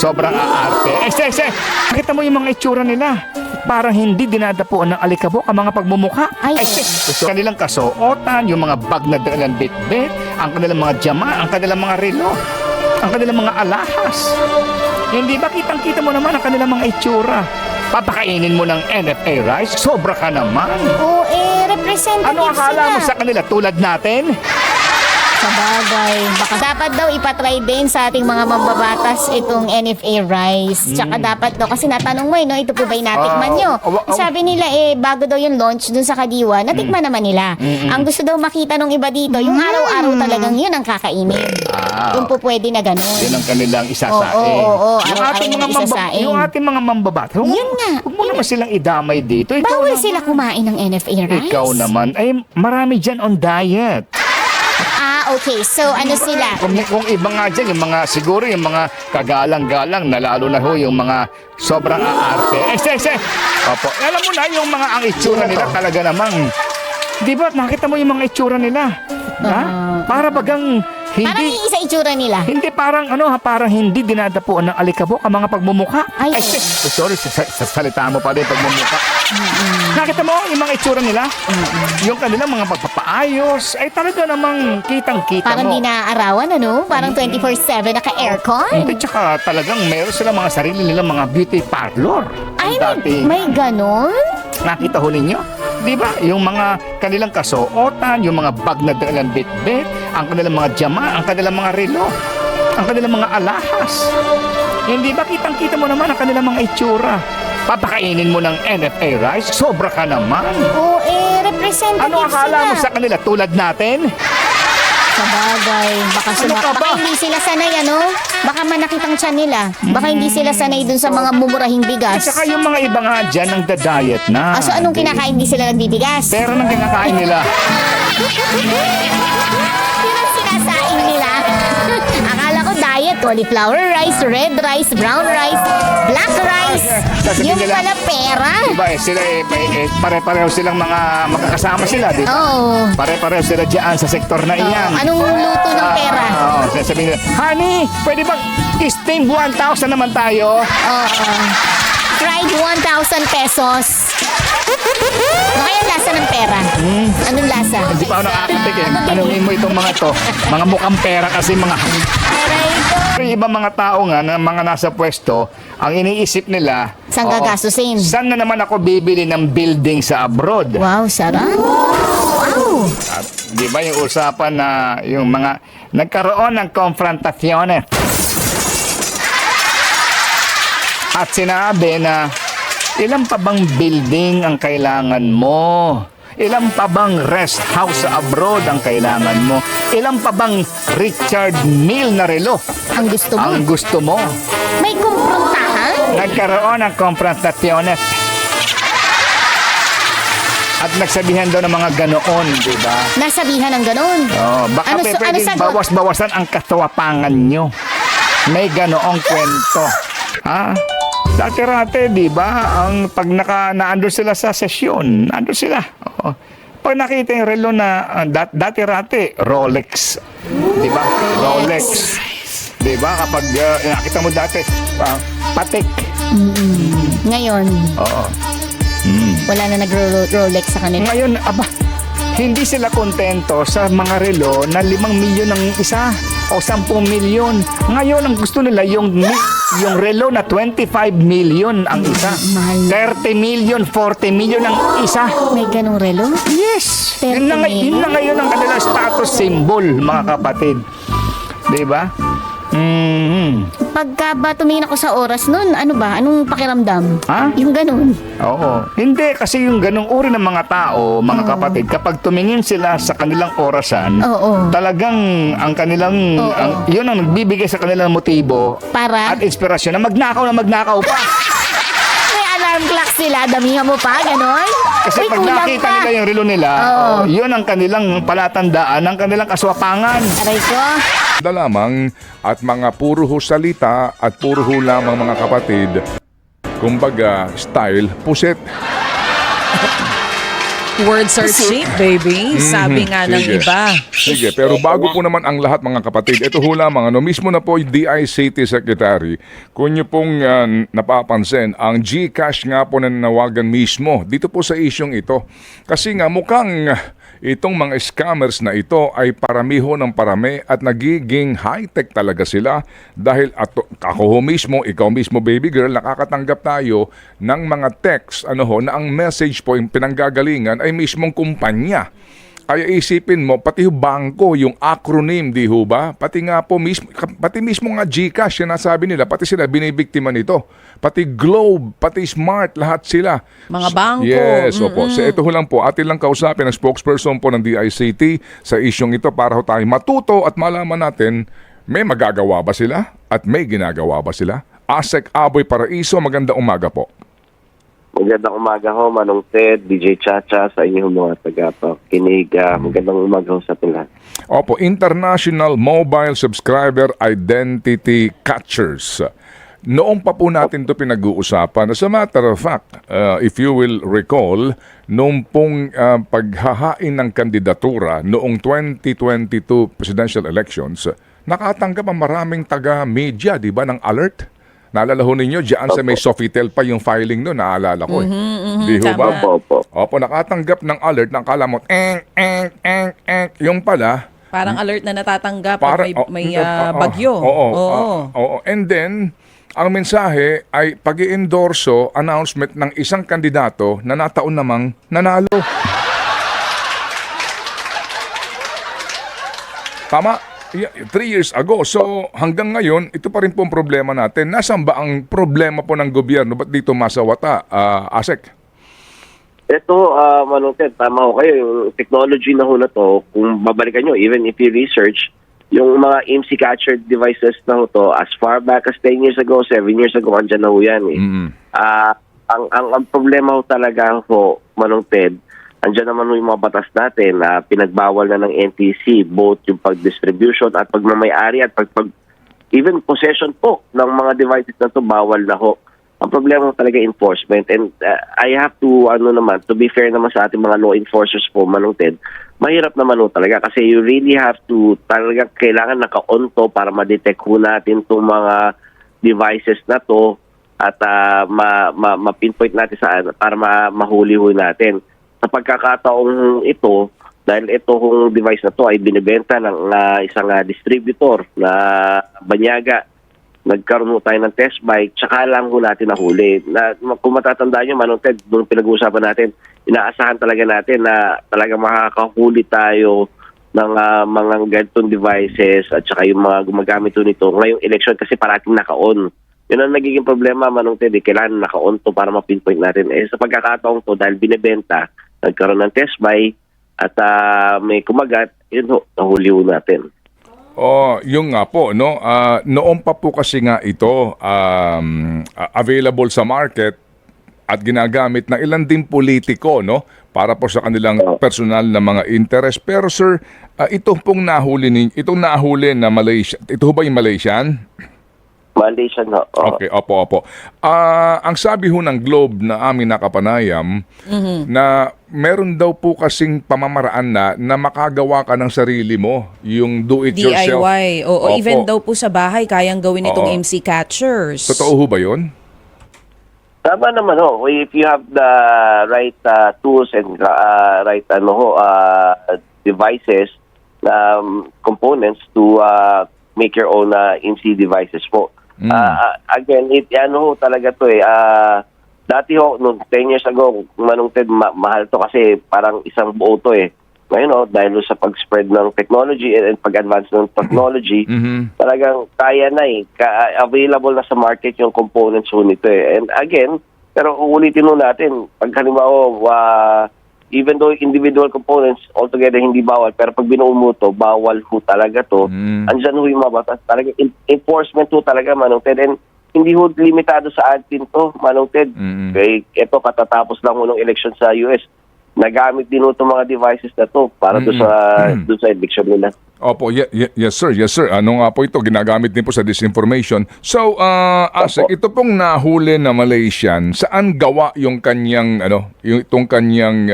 sobrang aarte. Nakita mo yung mga itsura nila. Parang hindi dinadapuan ng alikabok ang mga pagmumukha. Kanilang kasuotan, yung mga bag na dalang bitbit, ang kanilang mga jama, ang kanilang mga relo, ang kanilang mga alahas. Hindi ba kitang-kita mo naman ang kanilang mga itsura? Papakainin mo ng NFA rice? Sobra ka naman. Oo, representative Ano akala mo sila. sa kanila tulad natin? Sa bagay. Baka dapat daw ipatry din sa ating mga mambabatas itong NFA rice. Tsaka dapat daw, kasi natanong mo no, ito po ba'y natikman nyo? Sabi nila bago daw yung launch dun sa Kadiwa, natikman naman nila. Ang gusto daw makita nung iba dito, yung araw-araw talagang yun ang kakainin. Yung po pwede na ganun. Yun ang kanilang isasain. Oo. Yung ating mga mambabatas. Yun nga. Huwag mo naman silang idamay dito. Bawal sila kumain ng NFA rice. Ikaw naman, ay marami dyan on diet. Okay. So, ano sila? Kung iba nga dyan, yung mga, siguro yung mga kagalang-galang na lalo na ho, yung mga sobrang aarte. Opo, alam mo na, yung mga ang itsura nila talaga namang, di ba, nakita mo yung mga itsura nila? Ha? Para bagang, Parang hindi, isa itsura nila. hindi parang parang hindi dinadapuan ng alikabok ang mga pagmumukha. Sorry, sa salita mo pa rin pagmumukha. Nakita mo yung mga itsura nila? Yung kanilang mga pagpapaayos, ay talaga namang kitang-kita Parang mo. di naaarawan, ano? Parang 24/7 naka-aircon. Hindi, tsaka talagang meron sila mga sarili nilang mga beauty parlor. Ay, Dati, may ganon? nakita ho ninyo? Di ba? Yung mga kanilang kasuotan, yung mga bag na dalang bitbit, ang kanilang mga jama, ang kanilang mga relo, ang kanilang mga alahas. Hindi ba kitang-kita mo naman ang kanilang mga itsura? Papakainin mo ng NFA rice? Sobra ka naman. Oo, representative Ano akala sila. mo sa kanila tulad natin? Sa bagay. Baka, Ano ka ba? baka hindi sila sanay, ano? Baka manakitang tiyan nila. Baka hindi sila sanay dun sa mga mumurahing At bigas. saka yung mga iba nga dyan ang diet na. So, anong kinakain? Hindi sila nagbibigas? Pero nang kinakain nila. Yun ang sinasain nila. Akala ko diet, cauliflower rice, red rice, brown rice, black rice. Sasabihin Yung nila, pala pera. diba sila pare-pareho silang mga magkakasama sila, di ba? Oo. Pare-pareho sila dyan sa sektor na iyan. Anong luto ng pera? Oo, sasabihin nila, honey, pwede bang steam 1,000 naman tayo? Oo. Fried 1,000 pesos. Ano kaya lasa ng pera? Anong lasa? Hindi pa ako nakakatik eh. Tanungin mo itong mga to. Mga mukhang pera kasi mga... Aray ko. Yung iba mga tao nga, na mga nasa pwesto, ang iniisip nila, Saan gagastusin? saan na naman ako bibili ng building sa abroad? Wow, sarap. Wow. At, di ba yung usapan na yung mga nagkaroon ng konfrontasyones at sinabi na ilan pa bang building ang kailangan mo? Ilan pa bang rest house sa abroad ang kailangan mo? Ilan pa bang Richard Mille na relo Ang gusto mo? ang gusto mo? May kumprontahan? Nagkaroon ng konfrontasyones at nagsabihan daw ng mga ganoon, di ba? Nasabihan ng ganun. Oh, baka pwedeng sagot? bawas-bawasan ang katawapangan nyo. May ganoong kwento. Ha? Dati-rate, di ba? Ang pag naandun sila sa sesyon, naandun sila. Oo. Pag nakita yung relo na dati-rate, Rolex. Di ba? Rolex. Di ba? Kapag nakita mo dati, Patek. Ngayon, Oo. wala na nag-Rolex sa kanila. Ngayon, hindi sila kontento sa mga relo na 5 milyon ang isa o 10 milyon. Ngayon, ang gusto nila yung relo na 25 million ang isa. Mahal. 30 million, 40 million ang isa. May ganong relo? Yes! 30 Yun na ngayon ang kanilang status symbol, mga kapatid. Di ba? Pagka ba tumingin ako sa oras nun, ano ba? Anong pakiramdam? Ha? Yung ganun. Oo. Hindi, kasi yung ganong uri ng mga tao, mga kapatid, kapag tumingin sila sa kanilang orasan, Oo. talagang ang kanilang, Oo. yun ang nagbibigay sa kanilang motibo Para? at inspirasyon na magnakaw pa. May alarm clock sila, damihan mo pa, ganon? Kasi Uy, pag kulang nakita pa. nila yung relo nila, yun ang kanilang palatandaan ng kanilang kaswapangan. Aray ko. lamang at mga puro ho salita at puro ho lamang mga kapatid. Kumbaga, style, puset. Words are cheap, baby. Sabi nga ng Sige. iba. Sige, pero bago po naman ang lahat mga kapatid, ito ho lamang, mismo na po yung DICT Secretary, kung nyo pong napapansin, ang GCash nga po na nanawagan mismo dito po sa isyong ito. Kasi nga mukhang itong mga scammers na ito ay paramiho ng parami at nagiging high-tech talaga sila dahil ako ho mismo, ikaw mismo baby girl, nakakatanggap tayo ng mga text na ang message po yung pinanggagalingan ay mismong kumpanya. Kaya isipin mo, pati yung bangko, yung acronym, di ho ba? Pati nga po, pati mismo nga GCash, yan nasabi nila, pati sila binibiktima nito. Pati Globe, pati Smart, lahat sila. Mga bangko. Yes, opo. So ito ho lang po, atin lang kausapin ang spokesperson po ng DICT sa isyong ito para ho tayo matuto at malaman natin, may magagawa ba sila at may ginagawa ba sila? Asek Aboy Paraiso, magandang umaga po. Magandang umaga ho, Manong Ted, DJ Chacha, sa inyong mga tagapakinig. Magandang umaga ho sa ating lahat. Opo, International Mobile Subscriber Identity Catchers. Noong pa po natin ito pinag-uusapan. As a matter of fact, if you will recall, noong pong paghahain ng kandidatura noong 2022 presidential elections, nakatanggap ang maraming taga-media, di ba, ng alert? Naalala ho ninyo, diyan sa may Sofitel pa yung filing no, naalala ko eh. Di ho ba? Opo. Opo, nakatanggap ng alert, nakala mo, yung pala, Parang alert na natatanggap para, pag may bagyo. Oo. And then, ang mensahe ay pag-i-endorso, announcement ng isang kandidato na nataon namang nanalo. Tama? 3 years ago. So hanggang ngayon, ito pa rin po ang problema natin. Nasaan ba ang problema po ng gobyerno? Ba't dito masawata, Asek? Ito, Manong Ted, tama ho kayo. Yung technology na ho na to, kung babalikan nyo, even if you research, yung mga IMSI catcher devices na ho to, as far back as 10 years ago, 7 years ago, andyan na ho yan eh. Ang problema ho talaga ho, Manong Ted, andyan naman yung mga batas natin na pinagbawal na ng NTC, both yung pag-distribution at pagmamayari at even possession po ng mga devices na to bawal na ho. Ang problema talaga enforcement, and I have to, to be fair naman sa ating mga law enforcers po, Manong Ted, mahirap naman ho talaga kasi you really have to, talaga kailangan naka-on to para ma-detect ho natin itong mga devices na to at ma-pinpoint natin para mahuli ho natin. Sa pagkakataong ito, dahil itong device na to ay binibenta ng isang distributor na banyaga, nagkaroon ho tayo ng test bike, tsaka lang ho natin nahuli. Kung matatandaan nyo, Manong Ted, nung pinag-uusapan natin, inaasahan talaga natin na talaga makakahuli tayo ng mga ganitong devices at saka yung mga gumagamit nito ngayong election kasi parating naka-on. Yun ang nagiging problema, Manong Ted, kailangan naka-on to para ma-pinpoint natin. Sa pagkakataong to, dahil binibenta, nagkaroon ng test buy at may kumagat, yun ho, nahuli ho natin. Yung nga po, no? Noon pa po kasi nga ito available sa market at ginagamit ng ilan din politiko, no? Para po sa kanilang personal na mga interest. Pero sir, ito pong itong nahuli na Malaysia, ito ba yung Malaysian? Malaysian ho. Okay, opo. Ang sabi ho ng Globe na aming nakapanayam, na meron daw po kasing pamamaraan na makagawa ka ng sarili mo, yung do-it-yourself. DIY. Opo. Even daw po sa bahay, kayang gawin itong MC catchers. Totoo ho ba yun? Tama naman ho. If you have the right tools and right devices, components to make your own IMSI devices po. Again, talaga to eh. Dati ho, noong 10 years ago, Manong Ted, mahal to kasi parang isang buo to eh. Ngayon dahil sa pag-spread ng technology and pag-advance ng technology, talagang kaya na eh. Available na sa market yung components ho nito eh. And again, pero uulitin ho natin, pag halimbawa, even though individual components altogether hindi bawal, pero pag binuo mo to, bawal ho talaga to. Andyan ho yung mga batas. Talaga, enforcement ho talaga, Manong Ted. And hindi ho limitado sa atin to, Manong Ted. Okay, ito katatapos lang ho ng election sa US. Nagamit din ho itong mga devices na to para doon sa election nila. Opo, yes sir. Ano nga po ito, ginagamit din po sa disinformation. So, Asek, ito pong nahuli na Malaysian, saan gawa yung kanyang, itong kanyang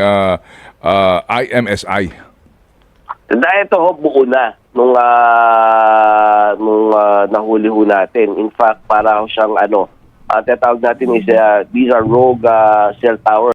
IMSI? Dahil ito ho, buo na nung nahuli ho natin. In fact, para ho siyang tinatawag natin is these are rogue cell towers.